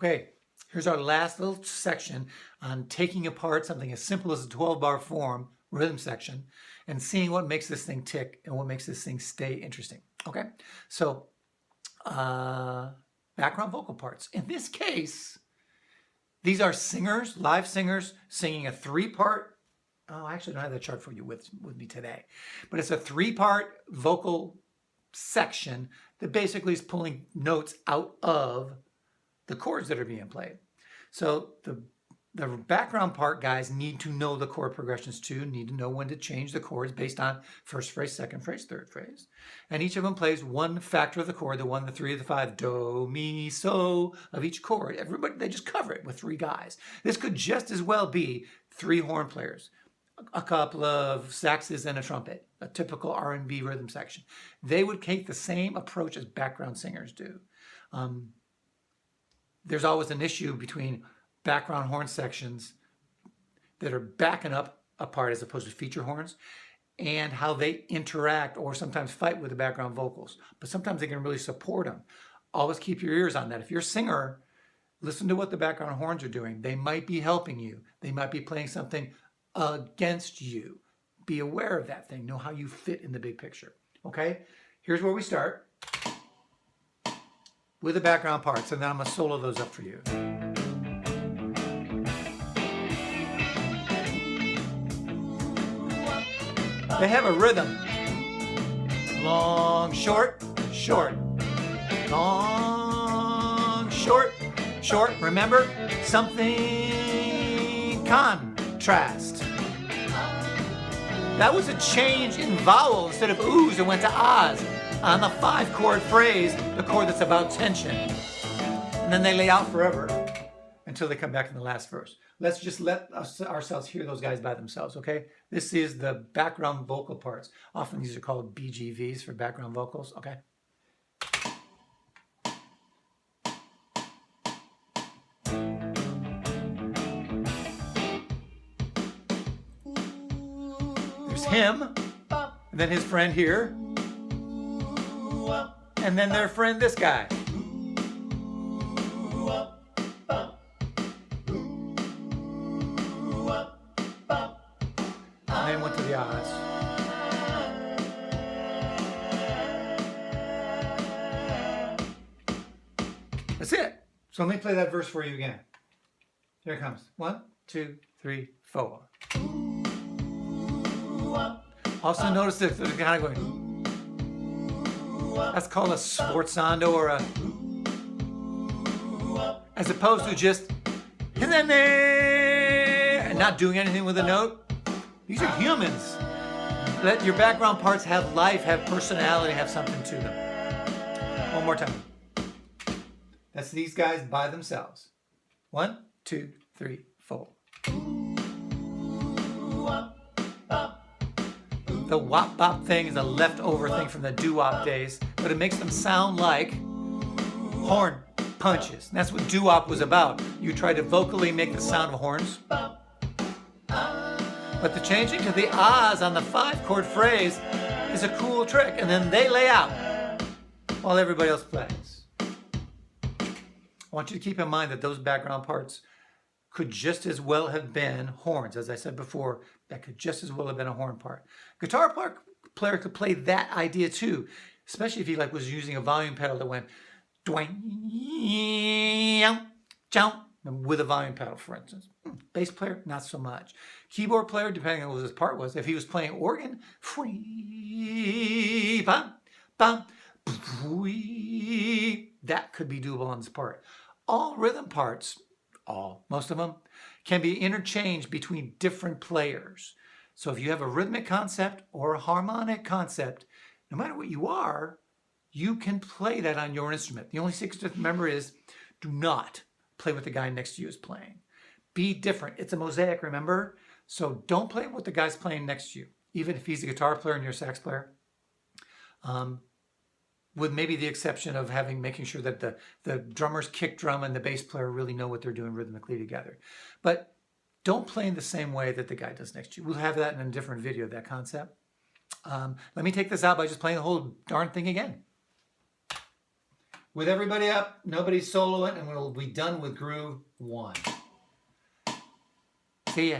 Okay, here's our last little section on taking apart something as simple as a 12-bar form rhythm section and seeing what makes this thing tick and what makes this thing stay interesting. Okay, so background vocal parts. In this case, these are singers, live singers, singing a 3-part. Oh, I actually don't have that chart for you with me today, but it's a 3-part vocal section that basically is pulling notes out of the chords that are being played. So the background part guys need to know the chord progressions too, need to know when to change the chords based on first phrase, second phrase, third phrase. And each of them plays one factor of the chord, the 1, the 3, the 5, do, mi, so of each chord. Everybody, they just cover it with 3 guys. This could just as well be 3 horn players, a couple of saxes and a trumpet, a typical R&B rhythm section. They would take the same approach as background singers do. There's always an issue between background horn sections that are backing up a part as opposed to feature horns and how they interact or sometimes fight with the background vocals. But sometimes they can really support them. Always keep your ears on that. If you're a singer, listen to what the background horns are doing. They might be helping you. They might be playing something against you. Be aware of that thing. Know how you fit in the big picture. Okay? Here's where we start with the background parts, and then I'm going to solo those up for you. They have a rhythm. Long, short, short. Long, short, short. Remember? Something contrast. That was a change in vowel. Instead of oohs, it went to ahs. On the 5-chord phrase, the chord that's about tension. And then they lay out forever until they come back in the last verse. Let's just let ourselves hear those guys by themselves, okay? This is the background vocal parts. Often these are called BGVs for background vocals, okay? There's him, and then his friend here, and then their friend, this guy. And then went to the ahs. That's it. So let me play that verse for you again. Here it comes. 1, 2, 3, 4. Also notice that they're kind of going. That's called a sforzando or a, as opposed to just and not doing anything with a note. These are humans. Let your background parts have life, have personality, have something to them. One more time. That's these guys by themselves. 1, 2, 3, 4. The wop bop thing is a leftover thing from the doo-wop days, but it makes them sound like horn punches. And that's what doo-wop was about. You try to vocally make the sound of horns. But the changing to the ahs on the 5-chord phrase is a cool trick. And then they lay out while everybody else plays. I want you to keep in mind that those background parts could just as well have been horns. As I said before, that could just as well have been a horn part. Guitar player could play that idea too, especially if he was using a volume pedal that went with a volume pedal, for instance. Bass player, not so much. Keyboard player, depending on what his part was, if he was playing organ, that could be doable on this part. All rhythm parts, most of them, can be interchanged between different players. So if you have a rhythmic concept or a harmonic concept, no matter what you are, you can play that on your instrument. The only secret to remember is do not play what the guy next to you is playing. Be different. It's a mosaic, remember? So don't play what the guy's playing next to you, even if he's a guitar player and you're a sax player. With maybe the exception of making sure that the drummer's kick drum and the bass player really know what they're doing rhythmically together. But don't play in the same way that the guy does next to you. We'll have that in a different video, that concept. Let me take this out by just playing the whole darn thing again. With everybody up, nobody's soloing, and we'll be done with groove 1. See ya.